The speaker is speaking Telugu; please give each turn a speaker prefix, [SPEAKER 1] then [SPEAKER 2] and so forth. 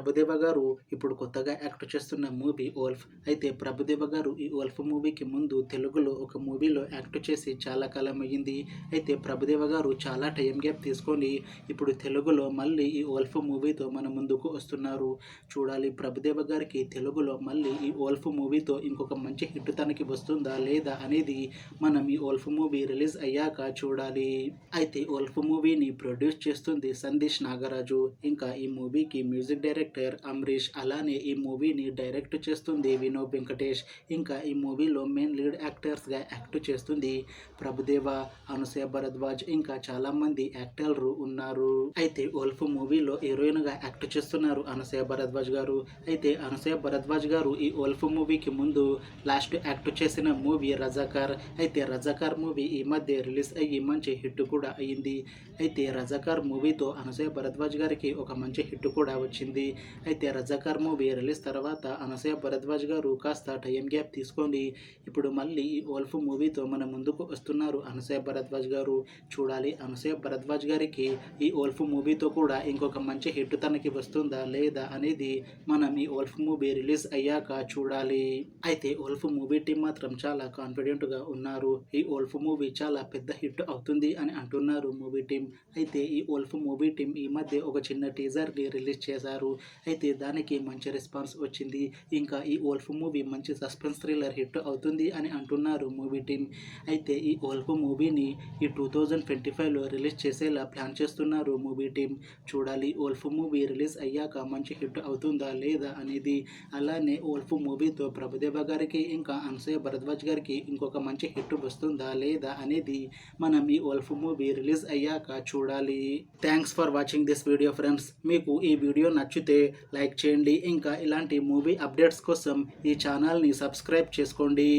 [SPEAKER 1] ప్రభుదేవ గారు ఇప్పుడు కొత్తగా యాక్ట్ చేస్తున్న మూవీ వోల్ఫ్. అయితే ప్రభుదేవ గారు ఈ వోల్ఫ్ మూవీకి ముందు తెలుగులో ఒక మూవీలో యాక్ట్ చేసి చాలా కాలం అయ్యింది. అయితే ప్రభుదేవ గారు చాలా టైం గ్యాప్ తీసుకొని ఇప్పుడు తెలుగులో మళ్ళీ ఈ వోల్ఫ్ మూవీతో మన ముందుకు వస్తున్నారు. చూడాలి ప్రభుదేవ గారికి తెలుగులో మళ్ళీ ఈ వోల్ఫ్ మూవీతో ఇంకొక మంచి హిట్ తనకి వస్తుందా లేదా అనేది మనం ఈ వోల్ఫ్ మూవీ రిలీజ్ అయ్యాక చూడాలి. అయితే వోల్ఫ్ మూవీని ప్రొడ్యూస్ చేస్తుంది సందేశ్ నాగరాజు. ఇంకా ఈ మూవీకి మ్యూజిక్ డైరెక్టర్ అమరీష్, అలానే ఈ మూవీని డైరెక్ట్ చేస్తుంది వినోద్ వెంకటేష్. ఇంకా ఈ మూవీలో మెయిన్ లీడ్ యాక్టర్స్గా యాక్ట్ చేస్తుంది ప్రభుదేవ, అనసూయ భరద్వాజ్, ఇంకా చాలా మంది యాక్టర్లు ఉన్నారు. అయితే వోల్ఫ్ మూవీలో హీరోయిన్గా యాక్ట్ చేస్తున్నారు అనసూయ భరద్వాజ్ గారు. అయితే అనసూయ భరద్వాజ్ గారు ఈ వోల్ఫ్ మూవీకి ముందు లాస్ట్ యాక్ట్ చేసిన మూవీ రజాకార్. అయితే రజాకార్ మూవీ ఈ మధ్య రిలీజ్ అయ్యి మంచి హిట్ కూడా అయ్యింది. అయితే రజాకార్ మూవీతో అనసూయ భరద్వాజ్ గారికి ఒక మంచి హిట్ కూడా వచ్చింది. అయితే రజాకార్ మూవీ రిలీజ్ తర్వాత అనసూయ భరద్వాజ్ గారు కాస్త టైం గ్యాప్ తీసుకొని ఇప్పుడు మళ్ళీ ఈ వోల్ఫ్ మూవీతో మన ముందుకు వస్తున్నారు అనసూయ భరద్వాజ్ గారు. చూడాలి అనసూయ భరద్వాజ్ గారికి ఈ వోల్ఫ్ మూవీతో కూడా ఇంకొక మంచి హిట్ తనకి వస్తుందా లేదా అనేది మనం ఈ వోల్ఫ్ మూవీ రిలీజ్ అయ్యాక చూడాలి. అయితే వోల్ఫ్ మూవీ టీం మాత్రం చాలా కాన్ఫిడెంట్గా ఉన్నారు. ఈ వోల్ఫ్ మూవీ చాలా పెద్ద హిట్ అవుతుంది అని అంటున్నారు మూవీ టీం. అయితే ఈ వోల్ఫ్ మూవీ టీం ఈ మధ్య ఒక చిన్న టీజర్ని రిలీజ్ చేశారు. అయితే దానికి మంచి రెస్పాన్స్ వచ్చింది. ఇంకా ఈ వోల్ఫ్ మూవీ మంచి సస్పెన్స్ థ్రిల్లర్ హిట్ అవుతుంది అని అంటున్నారు మూవీ టీం. అయితే ఈ వోల్ఫ్ మూవీని ఈ 2025లో రిలీజ్ చేసేలా ప్లాన్ చేస్తున్నారు మూవీ టీం. చూడాలి వోల్ఫ్ మూవీ రిలీజ్ అయ్యాక మంచి హిట్ అవుతుందా లేదా అనేది. అలానే వోల్ఫ్ మూవీతో ప్రభుదేవ గారికి ఇంకా అనసూయ భరద్వాజ్ గారికి ఇంకొక మంచి హిట్ వస్తుందా లేదా అనేది మనం ఈ వోల్ఫ్ మూవీ రిలీజ్ అయ్యాక చూడాలి. Thanks for watching this video friends. మీకు ఈ వీడియో నచ్చితే లైక్ చేయండి. ఇంకా ఇలాంటి మూవీ అప్డేట్స్ కోసం ఈ ఛానల్ని సబ్స్క్రైబ్ చేసుకోండి.